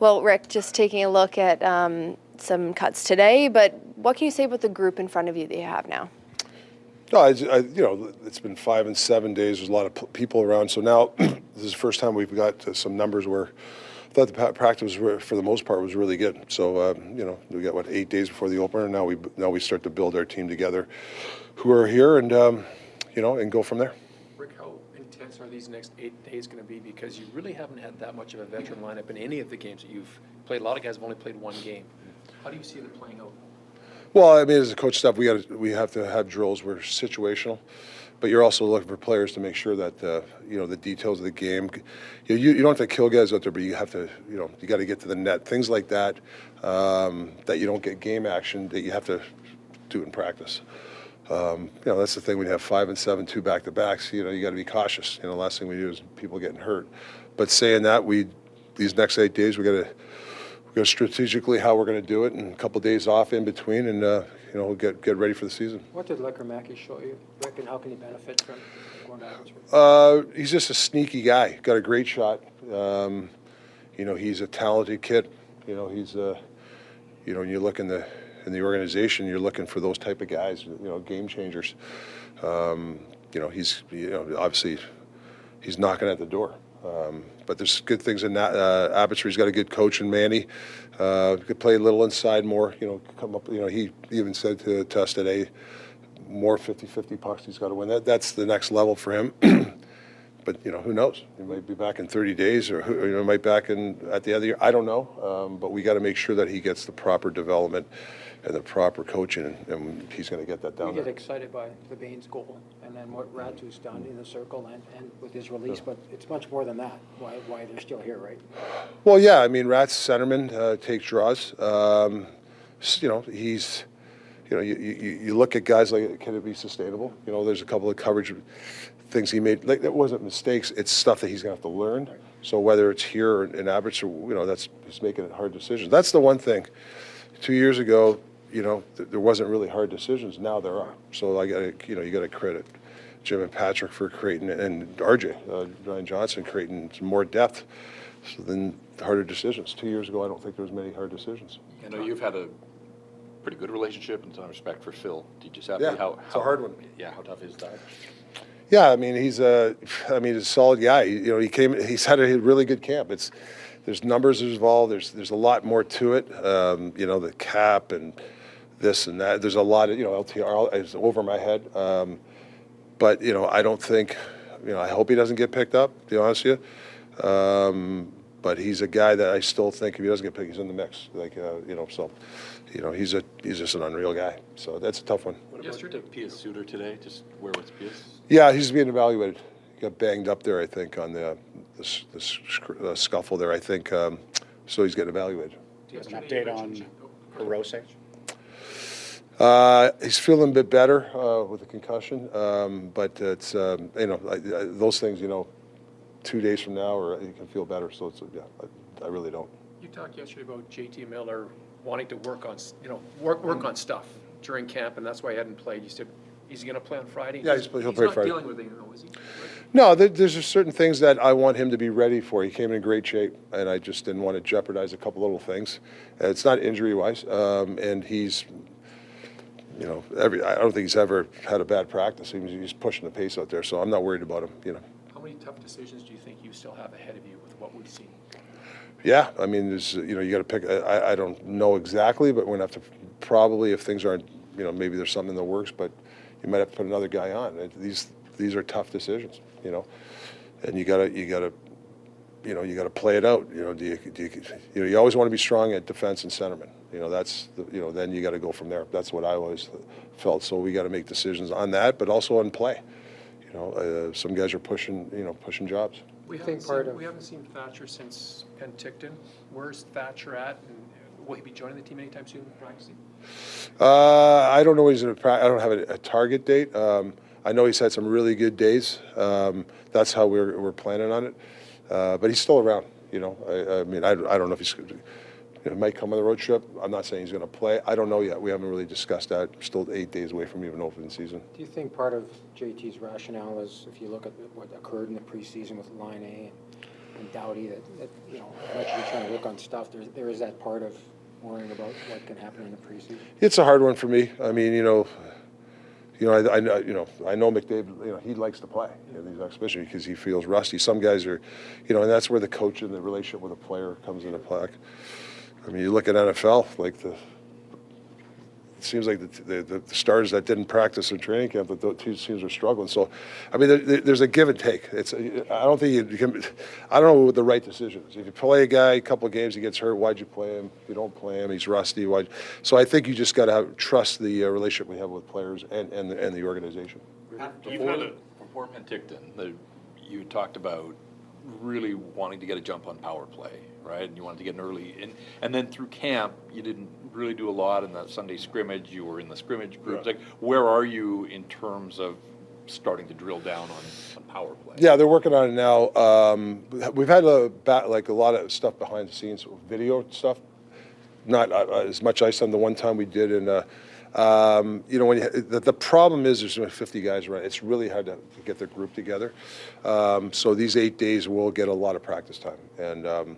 Well, Rick, just taking a look at some cuts today, but what can you say about the group in front of you that you have now? No, it's been 5 and 7 days. There's a lot of people around. So now this is the first time we've got some numbers where I thought the practice for the most part was really good. So we got 8 days before the opener. Now we start to build our team together, who are here, and and go from there. Rick, how intense are these next 8 days going to be? Because you really haven't had that much of a veteran lineup in any of the games that you've played. A lot of guys have only played one game. How do you see it playing out? Well, I mean, as a coach staff, we have to have drills. We're situational, but you're also looking for players to make sure that the details of the game. You don't have to kill guys out there, but you have to you got to get to the net. Things like that that you don't get game action that you have to do in practice. That's the thing when you have 5 and 7, 2 back-to-backs. You got to be cautious. The last thing we do is people getting hurt. But saying that, these next 8 days we got to strategically how we're going to do it, and a couple of days off in between, and we'll get ready for the season. What did Leer Macky show you, Rick, and how can he benefit from going backwards? He's just a sneaky guy. Got a great shot. He's a talented kid. He's when you look in the organization, you're looking for those type of guys. Game changers. He's obviously he's knocking at the door. But there's good things in Abbotsford. He's got a good coach in Manny. Could play a little inside more. Come up. He even said to us today, more 50-50 pucks. He's got to win. That's the next level for him. But who knows? He might be back in 30 days, or might back at the end of the year. I don't know. But we got to make sure that he gets the proper development and the proper coaching, and he's going to get that down. We get excited by the Baines goal, and then what Ratu's done in the circle, and with his release. But it's much more than that. Why they're still here, right? Well, yeah. I mean, Rat's centerman takes draws. He's. You look at guys like, can it be sustainable? There's a couple of coverage things he made. Like, that wasn't mistakes. It's stuff that he's going to have to learn. Right. So whether it's here or in Abbotsford, that's he's making hard decisions. That's the one thing. 2 years ago, there wasn't really hard decisions. Now there are. So you got to credit Jim and Patrick for creating, and RJ, Ryan Johnson, creating some more depth. So then harder decisions. 2 years ago, I don't think there was many hard decisions. I know you've had a pretty good relationship and some respect for Phil. Did you just have it's a hard one. Yeah, how tough is that? Yeah, I mean he's a solid guy. He's had a really good camp. There's numbers involved. There's a lot more to it. The cap and this and that. There's a lot of LTR is over my head. But I don't think I hope he doesn't get picked up. To be honest with you. But he's a guy that I still think if he doesn't get picked, he's in the mix. He's just an unreal guy. So that's a tough one. What about Pius Suter today? Just where was Pius? Yeah, he's being evaluated. He got banged up there, I think, on the scuffle there. I think so. He's getting evaluated. Do you have an update on Rose? He's feeling a bit better with the concussion, but it's those things 2 days from now, or he can feel better. So I really don't. You talked yesterday about JT Miller wanting to work on work on stuff during camp, and that's why he hadn't played. You said, is he going to play on Friday? Yeah, he'll play Friday. He's not dealing with it, though, is he? No, there's just certain things that I want him to be ready for. He came in great shape, and I just didn't want to jeopardize a couple little things. It's not injury-wise, and he's, I don't think he's ever had a bad practice. He's pushing the pace out there, so I'm not worried about him. How many tough decisions do you think you still have ahead of you with what we've seen? Yeah, I mean, there's you got to pick. I don't know exactly, but we're gonna have to probably, if things aren't, maybe there's something in the works, but you might have to put another guy on. These are tough decisions, and you gotta play it out. You always want to be strong at defense and centerman. Then you got to go from there. That's what I always felt. So we got to make decisions on that, but also on play. Some guys are pushing jobs. We haven't seen Thatcher since Penticton. Where's Thatcher at, and will he be joining the team anytime soon practicing? I don't know. I don't have a target date. I know he's had some really good days. That's how we're planning on it. But he's still around. I mean, I don't know if he's. He might come on the road trip. I'm not saying he's going to play. I don't know yet. We haven't really discussed that. We're still 8 days away from even opening season. Do you think part of JT's rationale is, if you look at what occurred in the preseason with Line A, Doughty that as much as you're trying to work on stuff, there is that part of worrying about what can happen in the preseason? It's a hard one for me. I mean, I know McDavid. He likes to play in these exhibitions because he feels rusty. Some guys are, and that's where the coach and the relationship with the player comes into play. I mean, you look at NFL, it seems like the stars that didn't practice in training camp, that those two teams are struggling. So, I mean, there's a give and take. I don't think you can. I don't know what the right decision is. If you play a guy a couple of games, he gets hurt. Why'd you play him? If you don't play him, he's rusty. Why? So I think you just got to trust the relationship we have with players and the organization. Before Penticton, you talked about really wanting to get a jump on power play, right? And you wanted to get an early and then through camp, you didn't really do a lot in that Sunday scrimmage. You were in the scrimmage groups. Yeah. Like, where are you in terms of starting to drill down on power play? Yeah, they're working on it now. We've had a lot of stuff behind the scenes, video stuff. Not as much ice on the one time we did in. When the problem is there's only 50 guys around. It's really hard to get their group together. So these 8 days will get a lot of practice time. And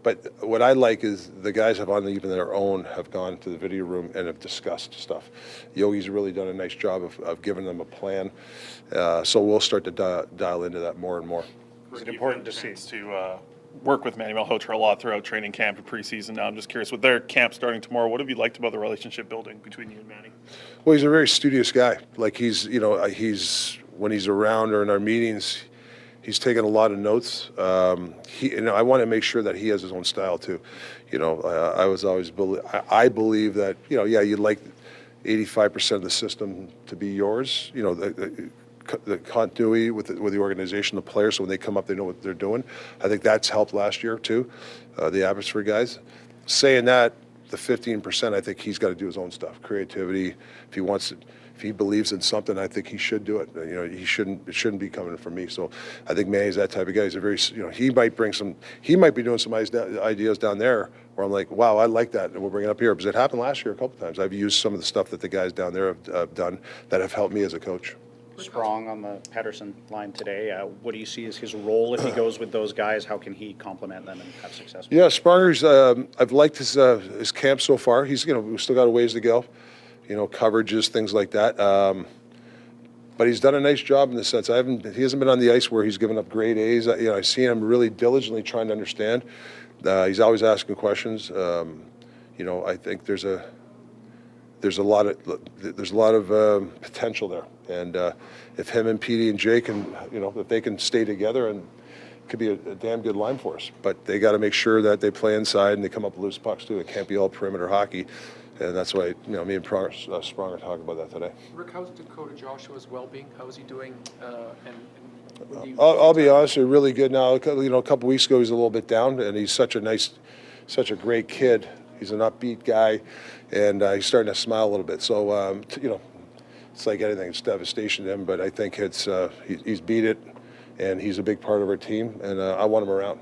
but what I like is the guys have on even their own have gone to the video room and have discussed stuff. Yogi's really done a nice job of giving them a plan. So we'll start to dial into that more and more. Is it important to see? To work with Manny Malhotra a lot throughout training camp and preseason. Now I'm just curious, with their camp starting tomorrow, what have you liked about the relationship building between you and Manny? Well, he's a very studious guy. Like he's when he's around or in our meetings, he's taking a lot of notes. I want to make sure that he has his own style too. I believe that you'd like 85% of the system to be yours. The continuity with the organization, the players, so when they come up, they know what they're doing. I think that's helped last year too, the Abbotsford guys. Saying that, the 15%, I think he's got to do his own stuff. Creativity, if he believes in something, I think he should do it. It shouldn't be coming from me. So I think Manny's that type of guy. He's a very, he might be doing some ideas down there where I'm like, wow, I like that, and we'll bring it up here. Because it happened last year a couple times. I've used some of the stuff that the guys down there have done that have helped me as a coach. Sprong on the Patterson line today. What do you see as his role if he goes with those guys? How can he complement them and have success? Yeah, Spronger's. I've liked his camp so far. He's we've still got a ways to go. Coverages, things like that. But he's done a nice job in the sense. He hasn't been on the ice where he's given up grade A's. I've seen him really diligently trying to understand. He's always asking questions. I think there's a lot of potential there, and if him and Petey and Jake can, if they can stay together, and it could be a damn good line for us. But they got to make sure that they play inside and they come up with loose pucks too. It can't be all perimeter hockey, and that's why me and Sprong are talking about that today. Rick, how's Dakota Joshua's well-being? How is he doing? I'll be honest, they're really good now. A couple weeks ago he was a little bit down, and he's such a great kid. He's an upbeat guy, and he's starting to smile a little bit. So, it's like anything. It's devastation to him, but I think he's beat it, and he's a big part of our team, and I want him around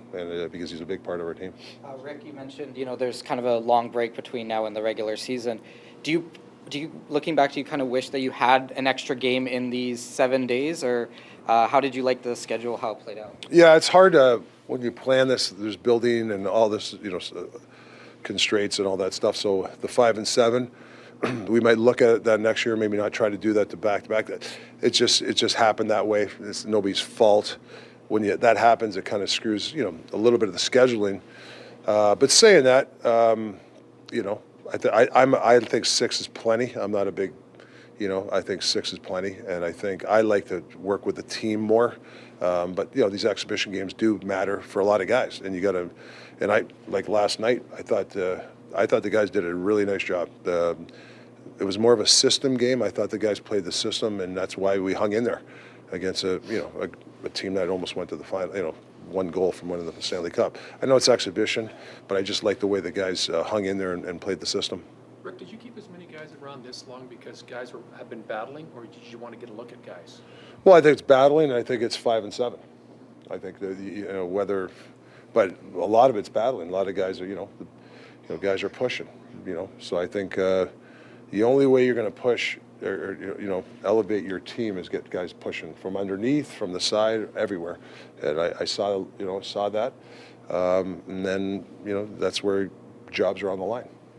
because he's a big part of our team. Rick, you mentioned, there's kind of a long break between now and the regular season. Do you, looking back, do you kind of wish that you had an extra game in these 7 days, or how did you like the schedule, how it played out? Yeah, it's hard when you plan this. There's building and all this, constraints and all that stuff. So the 5 and 7, we might look at that next year. Maybe not try to do that to back to back. It just happened that way. It's nobody's fault. When that happens, it kind of screws a little bit of the scheduling. But saying that, I think 6 is plenty. I'm not a big, I think 6 is plenty, and I think I like to work with the team more. But these exhibition games do matter for a lot of guys, and you got to. And like last night, I thought the guys did a really nice job. It was more of a system game. I thought the guys played the system, and that's why we hung in there against a team that almost went to the final. One goal from winning the Stanley Cup. I know it's exhibition, but I just like the way the guys hung in there and played the system. Rick, did you keep as many guys around this long because guys have been battling, or did you want to get a look at guys? Well, I think it's battling, and I think it's 5 and 7. I think whether. But a lot of it's battling. A lot of guys are, guys are pushing, So I think, the only way you're going to push or elevate your team is get guys pushing from underneath, from the side, everywhere. And I saw that, and then that's where jobs are on the line.